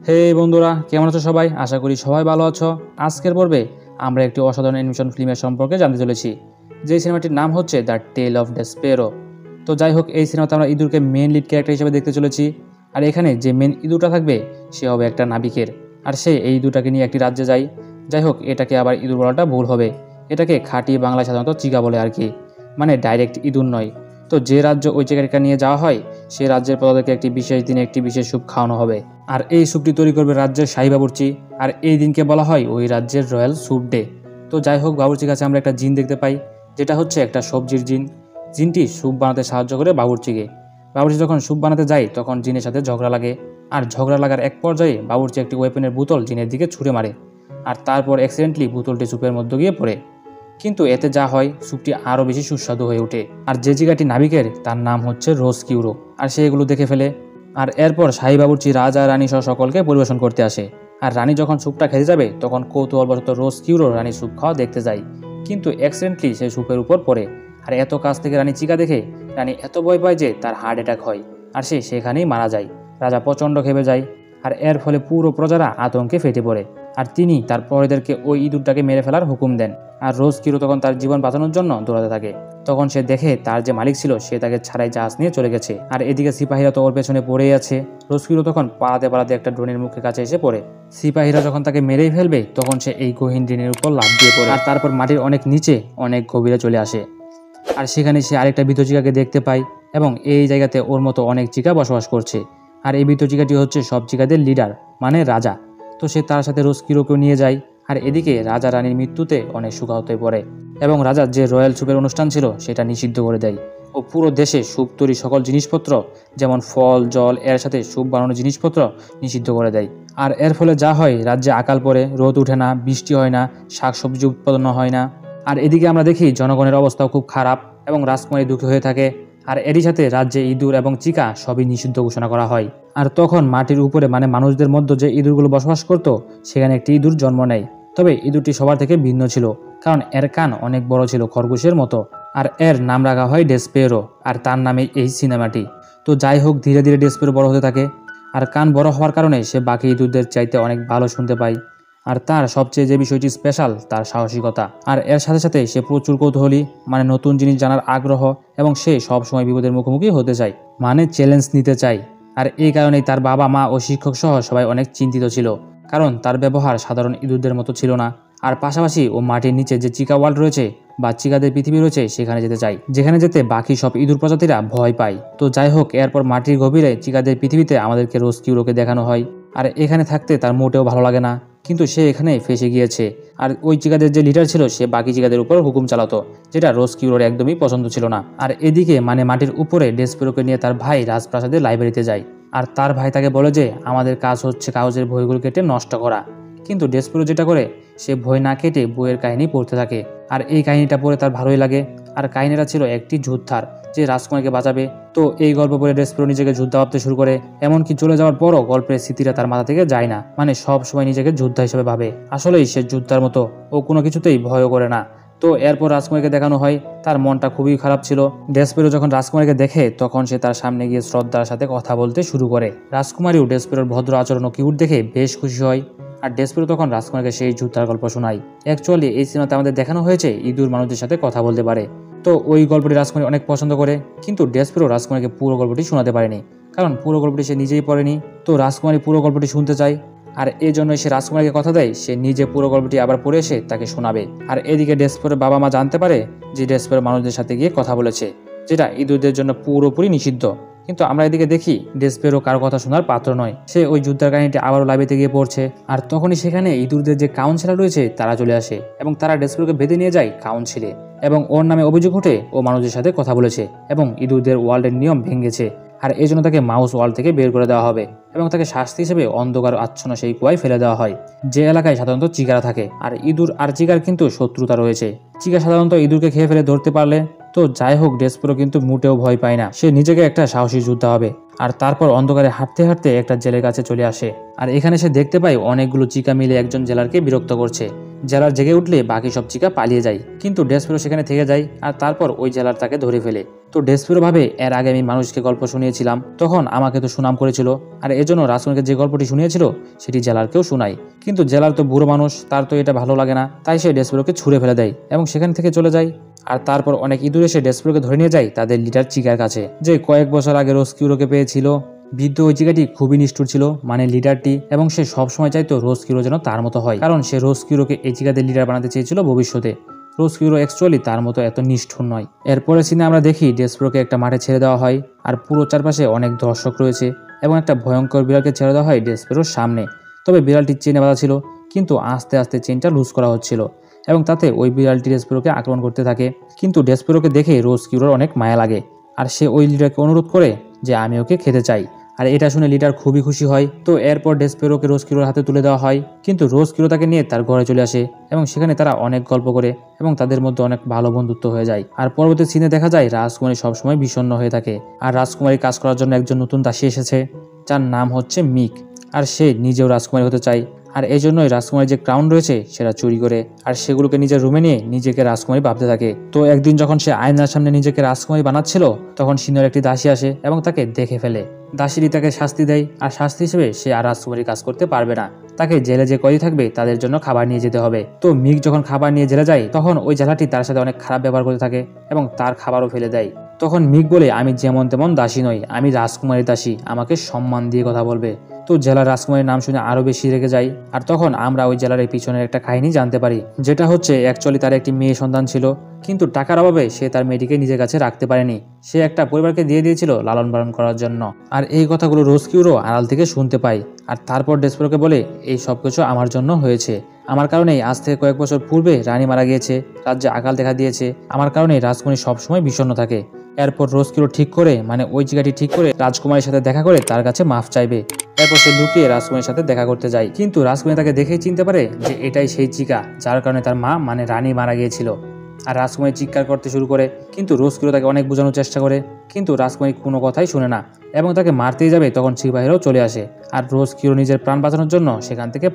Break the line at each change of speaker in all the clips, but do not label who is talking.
হে বন্ধুরা, কেমন আছো সবাই? আশা করি সবাই ভালো আছো। আজকের পর্বে আমরা একটি অসাধারণ অ্যানিমেশন ফিল্মের সম্পর্কে জানতে চলেছি, যে সিনেমাটির নাম হচ্ছে দ্য টেল অফ ডেসপেরো। তো যাই হোক, এই সিনেমাতে আমরা ইঁদুরকে মেন লিড ক্যারেক্টার হিসেবে দেখতে চলেছি। আর এখানে যে মেন ইঁদুরটা থাকবে সে হবে একটা নাবিকের, আর সে এই ইঁদুরটাকে নিয়ে একটি রাজ্যে যায়। যাই হোক, এটাকে আবার ইঁদুর বলাটা ভুল হবে, এটাকে খাঁটি বাংলায় সাধারণত চিকা বলে আর কি, মানে ডাইরেক্ট ইঁদুর নয়। তো যে রাজ্য ওই জায়গাটা নিয়ে যাওয়া হয়, সেই রাজ্যের প্রজাদেরকে একটি বিশেষ দিনে একটি বিশেষ স্যুপ খাওয়ানো হবে। আর এই স্যুপটি তৈরি করবে রাজ্যের শাহী বাবুর্চি, আর এই দিনকে বলা হয় ওই রাজ্যের রয়্যাল স্যুপ ডে। তো যাই হোক, বাবুর্চির কাছে আমরা একটা জিন দেখতে পাই, যেটা হচ্ছে একটা সবজির জিন। জিনটি স্যুপ বানাতে সাহায্য করে বাবুর্চিকে। বাবুর্চি যখন স্যুপ বানাতে যায় তখন জিনের সাথে ঝগড়া লাগে, আর ঝগড়া লাগার এক পর্যায়ে বাবুর্চি একটি ওয়েপনের বোতল জিনের দিকে ছুঁড়ে মারে, আর তারপর অ্যাক্সিডেন্টলি বোতলটি স্যুপের মধ্যে গিয়ে পড়ে। কিন্তু এতে যা হয়, স্যুপটি আরও বেশি সুস্বাদু হয়ে ওঠে। আর যে জায়গাটি নাবিকের, তার নাম হচ্ছে রোজ কিউরো, আর সে এগুলো দেখে ফেলে। আর এরপর শাহী বাবুর্চি রাজা রানী সহ সকলকে পরিবেশন করতে আসে। আর রানী যখন স্যুপটা খেতে যাবে তখন কৌতূহলবশত রোজ কিউরো রানী স্যুপ খাওয়া দেখতে যায়, কিন্তু অ্যাক্সিডেন্টলি সে স্যুপের উপর পড়ে। আর এত কাছ থেকে রানী চিকা দেখে রানী এত ভয় পায় যে তার হার্ট অ্যাটাক হয়, আর সে সেখানেই মারা যায়। রাজা প্রচণ্ড খেপে যায়, আর এর ফলে পুরো প্রজারা আতঙ্কে ফেটে পড়ে। আর তিনি তার প্রজাদেরকে ওই ইঁদুরটাকে মেরে ফেলার হুকুম দেন। আর রোজ কিরো তখন তার জীবন বাঁচানোর জন্য দৌড়াতে থাকে। তখন সে দেখে তার যে মালিক ছিল সে তাকে ছাড়াই জাহাজ নিয়ে চলে গেছে, আর এদিকে সিপাহীরা তো ওর পেছনে পড়েই আছে। রোজ কিরো তখন পালাতে পালাতে একটা ড্রোনের মুখের কাছে এসে পড়ে। সিপাহীরা যখন তাকে মেরেই ফেলবে তখন সে এই গহীন ড্রেনের উপর লাফ দিয়ে পড়ে, আর তারপর মাটির অনেক নিচে অনেক গভীরে চলে আসে। আর সেখানে সে আরেকটা বৃদ্ধ চিকাকে দেখতে পায়, এবং এই জায়গাতে ওর মতো অনেক চিকা বসবাস করছে। আর এই বৃদ্ধ চিকাটি হচ্ছে সব চিকাদের লিডার, মানে রাজা। তো সে তার সাথে রোজ কিরোকেও নিয়ে যায়। আর এদিকে রাজা রানীর মৃত্যুতে অনেক শোকাহত হয়ে পড়ে, এবং রাজার যে রয়্যাল স্যুপের অনুষ্ঠান ছিল সেটা নিষিদ্ধ করে দেয়। ও পুরো দেশে স্যুপ তৈরি সকল জিনিসপত্র, যেমন ফল জল এর সাথে স্যুপ বানানোর জিনিসপত্র নিষিদ্ধ করে দেয়। আর এর ফলে যা হয়, রাজ্যে আকাল পড়ে, রোদ উঠে না, বৃষ্টি হয় না, শাকসবজি উৎপাদন হয় না। আর এদিকে আমরা দেখি জনগণের অবস্থাও খুব খারাপ, এবং রাজকুমারী দুঃখী হয়ে থাকে। আর এরই সাথে রাজ্যে ইঁদুর এবং চিকা সবই নিষিদ্ধ ঘোষণা করা হয়। আর তখন মাটির উপরে, মানে মানুষদের মধ্যে যে ইঁদুরগুলো বসবাস করত, সেখানে একটি ইঁদুর জন্ম নেয়। তবে ইঁদুরটি সবার থেকে ভিন্ন ছিল, কারণ এর কান অনেক বড় ছিল, খরগোশের মতো। আর এর নাম রাখা হয় ডেসপেরো, আর তার নামে এই সিনেমাটি। তো যাই হোক, ধীরে ধীরে ডেসপেরো বড় হতে থাকে, আর কান বড় হওয়ার কারণে সে বাকি ইঁদুরদের চাইতে অনেক ভালো শুনতে পায়। আর তার সবচেয়ে যে বিষয়টি স্পেশাল, তার সাহসিকতা। আর এর সাথে সাথে সে প্রচুর কৌতূহলী, মানে নতুন জিনিস জানার আগ্রহ, এবং সে সব সময় বিপদের মুখোমুখি হতে চায়, মানে চ্যালেঞ্জ নিতে চায়। আর এই কারণেই তার বাবা মা ও শিক্ষক সহ সবাই অনেক চিন্তিত ছিল, কারণ তার ব্যবহার সাধারণ ইঁদুরদের মতো ছিল না। আর পাশাপাশি ও মাটির নিচে যে চিকা ওয়ার্ল্ড রয়েছে, বা চিকাদের পৃথিবী রয়েছে, সেখানে যেতে চায়, যেখানে যেতে বাকি সব ইঁদুর প্রজাতিরা ভয় পায়। তো যাই হোক, এরপর মাটির গভীরে চিকাদের পৃথিবীতে আমাদেরকে রোজ কিউরোকে দেখানো হয়। আর এখানে থাকতে তার মোটেও ভালো লাগে না, কিন্তু সে এখানে ফেসে গিয়েছে। আর ওই চিকাদের যে লিডার ছিল সে বাকি চিকাদের উপর হুকুম চালাতো, যেটা রোজ কিউরোর একদমই পছন্দ ছিল না। আর এদিকে মানে মাটির উপরে ডেসপেরোকে নিয়ে তার ভাই রাজপ্রাসাদের লাইব্রেরিতে যায়। আর তার ভাই তাকে বলে যে আমাদের কাজ হচ্ছে কাগজের বইগুলো কেটে নষ্ট করা। কিন্তু ডেসপেরো যেটা করে, সে বই না কেটে বইয়ের কাহিনী পড়তে থাকে। আর এই কাহিনীটা পড়ে তার ভালোই লাগে। আর কাহিনীটা ছিল একটি যোদ্ধার, যে রাজকুমারীকে বাঁচাবে। তো এই গল্প পড়ে ডেসপেরো নিজেকে যোদ্ধা ভাবতে শুরু করে। এমনকি চলে যাওয়ার পরও গল্পের স্মৃতিটা তার মাথা থেকে যায় না, মানে সব সময় নিজেকে যোদ্ধা হিসেবে ভাবে। আসলেই সে যোদ্ধার মতো, ও কোনো কিছুতেই ভয়ও করে না। তো এরপর রাজকুমারীকে দেখানো হয়, তার মনটা খুবই খারাপ ছিল। ডেসপেরো যখন রাজকুমারীকে দেখে তখন সে তার সামনে গিয়ে শ্রদ্ধার সাথে কথা বলতে শুরু করে। রাজকুমারীও ডেসপেরোর ভদ্র আচরণ ও কিউট দেখে বেশ খুশি হয়। আর ডেসপেরো তখন রাজকুমারীকে সেই যোদ্ধার গল্প শোনায়। অ্যাকচুয়ালি এই সিনেমাতে আমাদের দেখানো হয়েছে ইঁদুর মানুষদের সাথে কথা বলতে পারে। তো ওই গল্পটি রাজকুমারী অনেক পছন্দ করে, কিন্তু ডেসপেরো রাজকুমারীকে পুরো গল্পটি শোনাতে পারেনি, কারণ পুরো গল্পটি সে নিজেই পড়েনি। তো রাজকুমারী পুরো গল্পটি শুনতে চায়, আর এই জন্যই সে রাজকুমারীকে কথা দেয় সে নিজে পুরো গল্পটি আবার পড়ে এসে তাকে শোনাবে। আর এদিকে ডেসপেরোর বাবা মা জানতে পারে যে ডেসপেরো মানুষদের সাথে গিয়ে কথা বলেছে, যেটা ইঁদুরদের জন্য পুরোপুরি নিষিদ্ধ। কিন্তু আমরা এদিকে দেখি ডেসপেরো কারো কথা শোনার পাত্র নয়, সে ওই যুদ্ধের কাহিনীটি আবারও লাইব্রেরিতে গিয়ে পড়ছে। আর তখনই সেখানে ইঁদুরদের যে কাউন্সিলর রয়েছে তারা চলে আসে, এবং তারা ডেসপেরোকে বেঁধে নিয়ে যায় কাউন্সিলে, এবং ওর নামে অভিযোগ ওঠে ও মানুষদের সাথে কথা বলেছে এবং ইঁদুরদের ওয়ার্ল্ডের নিয়ম ভেঙেছে। আর এই জন্য তাকে মাউস ওয়ার্ল্ড থেকে বের করে দেওয়া হবে, এবং তাকে শাস্তি হিসেবে অন্ধকার আচ্ছন্ন সেই কুয়ায় ফেলে দেওয়া হয়, যে এলাকায় সাধারণত চিকারা থাকে। আর ইঁদুর আর চিকার কিন্তু শত্রুতা রয়েছে, চিকা সাধারণত ইঁদুরকে খেয়ে ফেলে ধরতে পারলে। তো যাই হোক, ডেসপেরো কিন্তু মোটেও ভয় পায় না, সে নিজেকে একটা সাহসী যোদ্ধা হবে। আর তারপর অন্ধকারে হাঁটতে হাঁটতে একটা জেলের কাছে চলে আসে, আর এখানে সে দেখতে পায় অনেকগুলো চিকা মিলে একজন জেলারকে বিরক্ত করছে। জেলার জেগে উঠলে বাকি সব চিকা পালিয়ে যায়, কিন্তু ডেসপেরো সেখানে থেকে যায় আর তারপর ওই জেলার তাকে ধরে ফেলে। তো ডেসপেরো ভাবে এর আগে আমি মানুষকে গল্প শুনিয়েছিলাম, তখন আমাকে তো সুনাম করেছিল, আর এজন্য রাজকুমারীকে যে গল্পটি শুনিয়েছিল সেটি জেলারকেও শোনায়। কিন্তু জেলার তো বুড়ো মানুষ, তার তো এটা ভালো লাগে না, তাই সে ডেসপেরোকে ছুঁড়ে ফেলে দেয় এবং সেখান থেকে চলে যায়। আর তারপর অনেক ইঁদুর এসে ডেসপেরোকে ধরে নিয়ে যায় তাদের লিডার চিকার কাছে, যে কয়েক বছর আগে রোজকিউরোকে পেয়েছিল। বৃদ্ধ ওই চিকাটি খুবই নিষ্ঠুর ছিল, মানে লিডারটি, এবং সে সবসময় চাইতো রোজকিউরো যেন তার মতো হয়, কারণ সে রোজকিউরোকে এই চিকাদের লিডার বানাতে চেয়েছিল ভবিষ্যতে। রোজকিউরো অ্যাকচুয়ালি তার মতো এত নিষ্ঠুর নয়। এরপরে সিনে আমরা দেখি ডেসপেরোকে একটা মাঠে ছেড়ে দেওয়া হয়, আর পুরো চারপাশে অনেক দর্শক রয়েছে এবং একটা ভয়ঙ্কর বিড়ালকে ছেড়ে দেওয়া হয় ডেসপেরোর সামনে। তবে বিড়ালটি চেনে বাঁধা ছিল, কিন্তু আস্তে আস্তে চেনটা লুজ করা হচ্ছিল এবং তাতে ওই বিড়ালটি ডেসপেরোকে আক্রমণ করতে থাকে। কিন্তু ডেসপেরোকে দেখে রোজকিউরোর অনেক মায়া লাগে, আর সে ওই লিডারকে অনুরোধ করে যে আমি ওকে খেতে চাই। আর এটা শুনে লিডার খুবই খুশি হয়। তো এরপর ডেসপেরোকে রোজকিউরোর হাতে তুলে দেওয়া হয়, কিন্তু রোজকিউরো তাকে নিয়ে তার ঘরে চলে আসে এবং সেখানে তারা অনেক গল্প করে এবং তাদের মধ্যে অনেক ভালো বন্ধুত্ব হয়ে যায়। আর পরবর্তী সিনে দেখা যায় রাজকুমারী সবসময় বিষণ্ণ হয়ে থাকে, আর রাজকুমারী কাজ করার জন্য একজন নতুন দাসী এসেছে, যার নাম হচ্ছে মিক। আর সে নিজেও রাজকুমারী হতে চায়, আর এই জন্যই রাজকুমারীর যে ক্রাউন রয়েছে সেটা চুরি করে আর সেগুলোকে নিজের রুমে নিয়ে নিজেকে রাজকুমারী ভাবতে থাকে। তো একদিন যখন সে আয়নার সামনে নিজেকে রাজকুমারী বানাচ্ছিল, তখন সিনিয়র একটি দাসী আসে এবং তাকে দেখে ফেলে। দাসীটি তাকে শাস্তি দেয়, আর শাস্তি হিসেবে সে আর রাজকুমারী কাজ করতে পারবে না, তাকে জেলে যে কয়দি থাকবে তাদের জন্য খাবার নিয়ে যেতে হবে। তো মিক যখন খাবার নিয়ে জেলে যায়, তখন ওই জেলাটি তার সাথে অনেক খারাপ ব্যবহার করতে থাকে এবং তার খাবারও ফেলে দেয়। তখন মিক বলে, আমি যেমন তেমন দাসী নই, আমি রাজকুমারী দাসী, আমাকে সম্মান দিয়ে কথা বলবে। তো জেলার রাজকুমারীর নাম শুনে আরো বেশি রেগে যায়। আর তখন আমরা ওই জেলার পিছনের একটা কাহিনী জানতে পারি, যেটা হচ্ছে অ্যাকচুয়ালি তার একটি মেয়ে সন্তান ছিল, কিন্তু টাকার অভাবে সে তার মেয়েটিকে নিজের কাছে রাখতে পারেনি, সে একটা পরিবারকে দিয়ে দিয়েছিল লালন পালন করার জন্য। আর এই কথাগুলো রোজকিউরো আড়াল থেকে শুনতে পায়, আর তারপর ডেসপেরোকে বলে, এই সবকিছু আমার জন্য হয়েছে, আমার কারণেই আজ থেকে কয়েক বছর পূর্বে রানী মারা গিয়েছে, রাজ্যে আকাল দেখা দিয়েছে, আমার কারণেই রাজকুমারী সবসময় বিষণ্ণ থাকে। এরপর রোজকিউরো ঠিক করে, মানে ওই জায়গাটি ঠিক করে রাজকুমারীর সাথে দেখা করে তার কাছে মাফ চাইবে। এরপর সে লুকিয়ে রাজকুমারীর সাথে দেখা করতে যায়, কিন্তু রাজকুমারী তাকে দেখেই চিনতে পারে যে এটাই সেই চিকা যার কারণে তার মা মানে রানী মারা গিয়েছিল। আর রাজকুমারী চিৎকার করতে শুরু করে, কিন্তু রোজকিউরো তাকে অনেক বোঝানোর চেষ্টা করে, কিন্তু রাজকুমারী কোনো কথাই শুনে না এবং তাকে মারতেই যাবে, তখন সিপাহীরাও চলে আসে। আর রোজকিউরো নিজের প্রাণ বাঁচানোর জন্য সেখান থেকে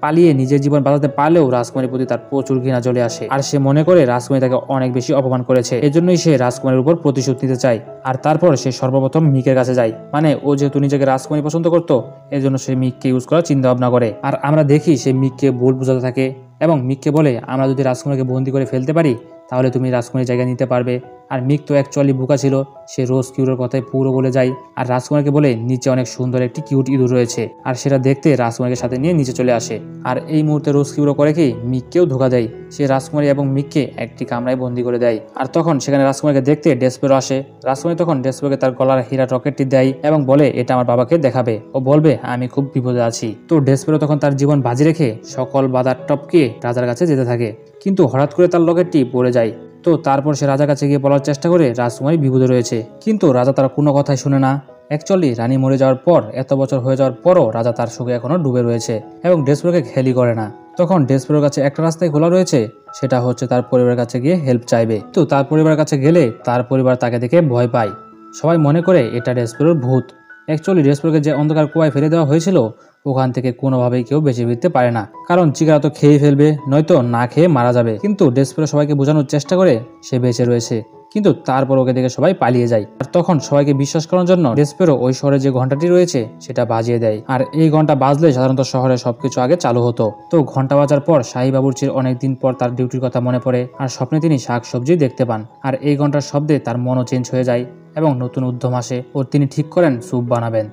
পালিয়ে নিজের জীবন বাঁচাতে পারলেও রাজকুমারীর প্রতি তার প্রচুর ঘৃণা চলে আসে, আর সে মনে করে রাজকুমারী তাকে অনেক বেশি অপমান করেছে, এজন্যই সে রাজকুমারীর উপর প্রতিশোধ নিতে চায়। আর তারপর সে সর্বপ্রথম মিকের কাছে যায়, মানে ও যেহেতু নিজেকে রাজকুমারী পছন্দ করতো, এজন্য সে মিককে ইউজ করার চিন্তা ভাবনা করে। আর আমরা দেখি সে মিককে ভুল বোঝাতে থাকে এবং মিককে বলে, আমরা যদি রাজকুমারীকে বন্দি করে ফেলতে পারি তাহলে তুমি রাজকুমারীর জায়গা নিতে পারবে। আর মিক তো অ্যাকচুয়ালি বোকা ছিল, সে রোজকিউরোর কথায় পুরো বলে যায়, আর রাজকুমারীকে বলে নিচে অনেক সুন্দর একটি কিউট ইঁদুর রয়েছে, আর সেটা দেখতে রাজকুমারীকে সাথে নিয়ে নিচে চলে আসে। আর এই মুহূর্তে রোজকিউরো করে কি মিককেও ধোকা দেয়, সে রাজকুমারী এবং মিককে একটি কামরায় বন্দি করে দেয়। আর তখন সেখানে রাজকুমারীকে দেখতে ডেসপেরো আসে, রাজকুমারী তখন ডেসপেরোকে তার গলার হীরার রকেটটি দেয় এবং বলে, এটা আমার বাবাকে দেখাবে, ও বলবে আমি খুব বিপদে আছি। তো ডেসপেরো তখন তার জীবন বাজি রেখে সকল বাধার টপকে রাজার কাছে যেতে থাকে, কিন্তু হঠাৎ করে তার লকেটটি পড়ে যায়। তো তারপর সে রাজার কাছে গিয়ে বলার চেষ্টা করে রাজকুমারী বিপদে রয়েছে, কিন্তু রাজা তার কোনো কথাই শুনে না। অ্যাকচুয়ালি রানী মরে যাওয়ার পর, এত বছর হয়ে যাওয়ার পরও রাজা তার সুখে এখনো ডুবে রয়েছে এবং ডেসপেরোকে খেয়ালই করে না। তখন ডেসপেরোর কাছে একটা রাস্তায় খোলা রয়েছে, সেটা হচ্ছে তার পরিবারের কাছে গিয়ে হেল্প চাইবে। তো তার পরিবারের কাছে গেলে তার পরিবার তাকে দেখে ভয় পায়, সবাই মনে করে এটা ডেসপেরোর ভূত। অ্যাকচুয়ালি ডেসপেরোকে যে অন্ধকার কুয়ায় ফেলে দেওয়া হয়েছিল, ওখান থেকে কোনোভাবেই কেউ বেঁচে ফিরতে পারে না, কারণ চিকারা তো খেয়ে ফেলবে, নয়তো না খেয়ে মারা যাবে। কিন্তু ডেসপেরো সবাইকে বোঝানোর চেষ্টা করে সে বেঁচে রয়েছে, কিন্তু তারপর ওকে দেখে সবাই পালিয়ে যায়। আর তখন সবাইকে বিশ্বাস করার জন্য ডেসপেরো ওই শহরে যে ঘন্টাটি রয়েছে সেটা বাজিয়ে দেয়, আর এই ঘন্টা বাজলে সাধারণত শহরে সবকিছু আগে চালু হতো। তো ঘন্টা বাজার পর শাহী বাবুর্চির অনেকদিন পর তার ডিউটির কথা মনে পড়ে, আর স্বপ্নে তিনি শাকসবজি দেখতে পান, আর এই ঘন্টার শব্দে তার মনও চেঞ্জ হয়ে যায় এবং নতুন উদ্যম আসে ও তিনি ঠিক করেন স্যুপ বানাবেন।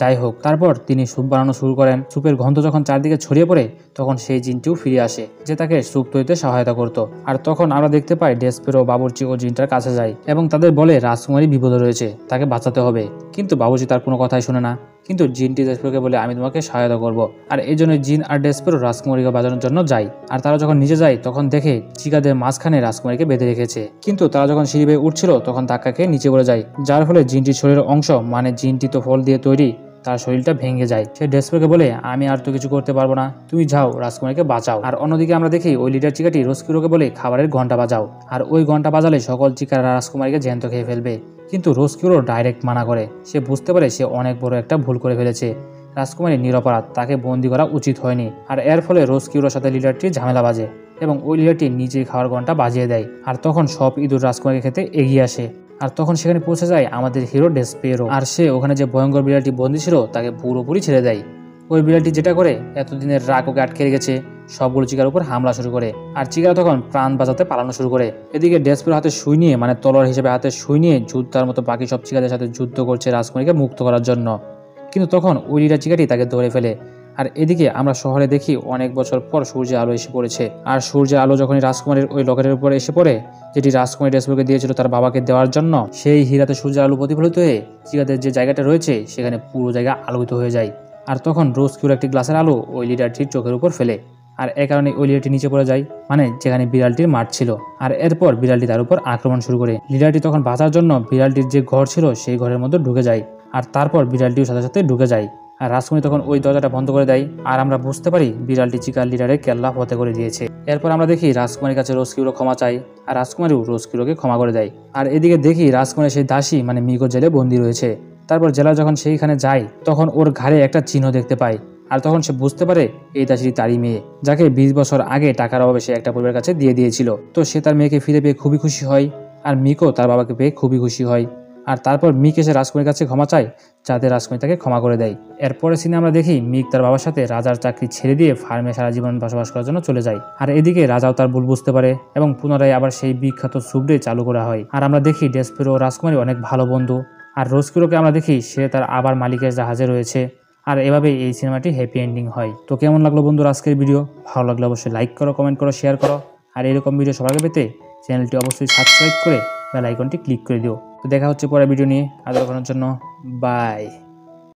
যাই হোক, তারপর তিনি স্যুপ বানানো শুরু করেন। স্যুপের গন্ধ যখন চারদিকে ছড়িয়ে পড়ে, তখন সেই জিনটিও ফিরে আসে যে তাকে স্যুপ তৈরিতে সহায়তা করত। আর তখন আমরা দেখতে পাই ডেসপেরো বাবুর্চি ও জিনটার কাছে যায় এবং তাদের বলে রাজকুমারী বিপদে রয়েছে, তাকে বাঁচাতে হবে। কিন্তু বাবুর্চি তার কোনো কথাই শুনে না, কিন্তু জিনটি ডেসপেরোকে বলে আমি তোমাকে সহায়তা করব। আর এই জন্য জিন আর ডেসপেরো রাজকুমারীকে বাঁচানোর জন্য যায়। আর তারা যখন নিচে যায়, তখন দেখে চিকাদের মাঝখানে রাজকুমারীকে বেঁধে রেখেছে, কিন্তু তারা যখন সিঁড়ি বেয়ে উঠছিল তখন ধাক্কা খেয়ে নিচে পড়ে যায়, যার ফলে জিনটির শরীরের অংশ, মানে জিনটি তো ফল দিয়ে তৈরি, তার শরীরটা ভেঙে যায়। সে ডেসপেরোকে বলে আমি আর তো কিছু করতে পারবো না, তুমি যাও রাজকুমারীকে বাঁচাও। আর অন্যদিকে আমরা দেখি ওই লিডার চিকাটি রোজকিউরোকে বলে খাবারের ঘন্টা বাজাও, আর ওই ঘন্টা বাজালে সকল চিকারা রাজকুমারীকে জ্যান্ত খেয়ে ফেলবে। কিন্তু রোজকিউরো ডাইরেক্ট মানা করে, সে বুঝতে পারে সে অনেক বড় একটা ভুল করে ফেলেছে। রাজকুমারী নিরপরাধ, তাকে বন্দি করা উচিত হয়নি। আর এর ফলে রোজকিউরের সাথে লিডারটির ঝামেলা বাজে এবং ওই লিডারটি নিজেই খাওয়ার ঘন্টা বাজিয়ে দেয়। আর তখন সব ইঁদুর রাজকুমারীকে খেতে এগিয়ে আসে। আর তখন সেখানে পৌঁছে যায় আমাদের হিরো ডেসপেরো। আর সে ওখানে যে ভয়ঙ্কর বিড়ালটি বন্দী ছিল তাকে পুরোপুরি ছেড়ে দেয়। ওই বিড়ালটি যেটা করে, এতদিনের রাগ ওকে আটকে রেখেছে, সবগুলো চিকার উপর হামলা শুরু করে। আর চিকারা তখন প্রাণ বাঁচাতে পালানো শুরু করে। এদিকে ডেসপেরো হাতে সুই নিয়ে, মানে তলোয়ার হিসেবে হাতে সুই নিয়ে যুদ্ধার মতো বাকি সব চিকাদের সাথে যুদ্ধ করছে রাজকুমারীকে মুক্ত করার জন্য। কিন্তু তখন ওই লিডার চিকাটি তাকে ধরে ফেলে। আর এদিকে আমরা শহরে দেখি অনেক বছর পর সূর্যের আলো এসে পড়েছে। আর সূর্যের আলো যখনই রাজকুমারীর ওই লকেটের উপরে এসে পড়ে, যেটি রাজকুমারী ডেসপেরোকে দিয়েছিল তার বাবাকে দেওয়ার জন্য, সেই হীরাতে সূর্যের আলো প্রতিফলিত হয়ে চিকাদের যে জায়গাটা রয়েছে সেখানে পুরো জায়গা আলোকিত হয়ে যায়। আর তখন রোজকিউর একটি গ্লাসের আলো ওই লিডারটির চোখের উপর ফেলে। আর এ কারণে ওই লিডারটি নিচে পড়ে যায়, মানে যেখানে বিড়ালটির মাঠ ছিল। আর এরপর বিড়ালটি তার উপর আক্রমণ শুরু করে। লিডারটি তখন বাঁচার জন্য বিড়ালটির যে ঘর ছিল সেই ঘরের মধ্যে ঢুকে যায়। আর তারপর বিড়ালটিও সাথে সাথে ঢুকে যায়। আর রাজকুমারী তখন ওই দরজাটা বন্ধ করে দেয়। আর আমরা বুঝতে পারি বিড়ালটি চিকার লিডারের কেল্লা হতে করে দিয়েছে। এরপর আমরা দেখি রাজকুমারীর কাছে রোজকিউরো ক্ষমা চাই, আর রাজকুমারীও রোজকিউরোকে ক্ষমা করে দেয়। আর এদিকে দেখি রাজকুমারী সেই দাসী মানে মিকো জেলে বন্দী রয়েছে। তারপর জেলা যখন সেইখানে যায় তখন ওর ঘাড়ে একটা চিহ্ন দেখতে পায়। আর তখন সে বুঝতে পারে এই দাসীটি তারই মেয়ে, যাকে 20 বছর আগে টাকার অভাবে সে একটা পরিবারের কাছে দিয়ে দিয়েছিল। তো সে তার মেয়েকে ফিরে পেয়ে খুবই খুশি হয়, আর মিকো তার বাবাকে পেয়ে খুবই খুশি হয়। আর তারপর মিক এসে রাজকুমারীর কাছে ক্ষমা চায়, যাতে রাজকুমারী তাকে ক্ষমা করে দেয়। এরপরে সিনে আমরা দেখি মিক তার বাবার সাথে রাজার চাকরি ছেড়ে দিয়ে ফার্মে সারা জীবন বসবাস করার জন্য চলে যায়। আর এদিকে রাজাও তার ভুল বুঝতে পারে এবং পুনরায় আবার সেই বিখ্যাত স্যুপ ডে চালু করা হয়। আর আমরা দেখি ডেসপেরো ও রাজকুমারী অনেক ভালো বন্ধু। আর রোজকিউরোকে আমরা দেখি সে তার আবার মালিকের জাহাজে রয়েছে। আর এভাবেই এই সিনেমাটি হ্যাপি এন্ডিং হয়। তো কেমন লাগলো বন্ধুরা আজকের ভিডিও? ভালো লাগলে অবশ্যই লাইক করো, কমেন্ট করো, শেয়ার করো। আর এরকম ভিডিও সবার আগে পেতে চ্যানেলটি অবশ্যই সাবস্ক্রাইব করে বেল আইকনটি ক্লিক করে দিও। তো দেখা হচ্ছে পরের ভিডিও নিয়ে। আজ দেখানোর জন্য বাই।